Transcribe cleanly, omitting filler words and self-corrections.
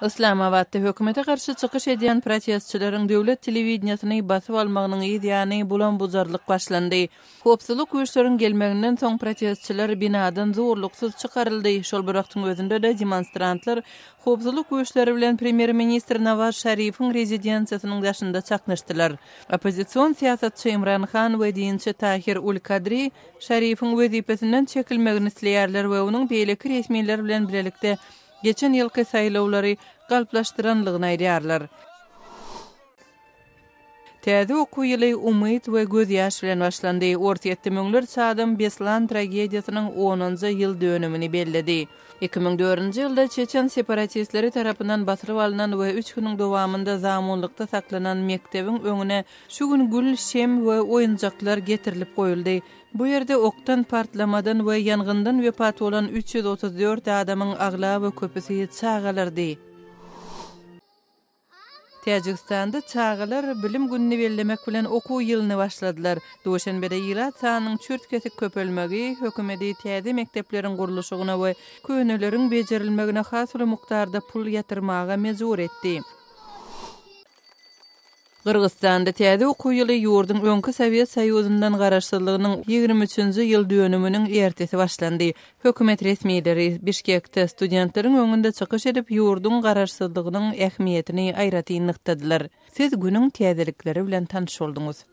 Islamabadda hökümete karşı çıkış edýän protestçilerin döwlet telewizionyny basyp almagynyň ýa-ni bulan-buzarlyk başlandy. Hopsuzlyk güýçleriň gelmeginden soň protestçiler binadan zorluksyz çykaryldy. Şol bir wagtyň özünde de demonstrantlar hopsuzlyk güýçleri bilen premier ministr Nawaz Şerifiň rezidensiýasynyň ýaşynda çaknyşdylar. Opozisiýon siýasatçy Imran Khan we dinçi Tahir Ul-Kadri Şerifiň wezipesinden çekilmegini isleýärler we onuň beýleki resmiler bilen bilelikde geçen ýylky saýlawlary galplaşdyranlygyny aýdýarlar. Täze okuw ýyly umyt we göz ýaş bilen başlandy. Orta ýetmeňler çağdan Beslan tragediýasynyň 10-njy ýyl dönümini belledi. 2004-nji ýylda Çeçen separatistleri tarapyndan basyryp alynan we 3 güniň dowamında zamanlykda saklanan mektebiň öňüne şu gün gül, şem we oýunjaklar getirilip goýuldy. Bu ýerde oktan partlamadan we ýangyndan wepat bolan 334 adamyň agla we köpüsi çağalardy. Täjikistanda çağalar bilim gününi bellemek bilen okuw ýylyny başladylar. Doşenbede ýyla sanynyň çürtkesi köpelmegi, hökümeti täze mektepleriň gurulşygyna we köneleriň bejerilmegine has bir mukdarda pul ýatyrmaga mejbur etdi. Kırgızstanda täze okuw ýyly ýurdun öňkü Sowet Soýuzyndan garaşsyzlygynyň 23-nji ýyl dönüminiň ertesi başlandy. Hökümet resmiýetleri Bişkekde studentleriň öňünde çykyş edip ýurdun garaşsyzlygynyň ähmiýetini aýraty nyktadylar. Siz günüň täzelikleri bilen tanış boldunuz.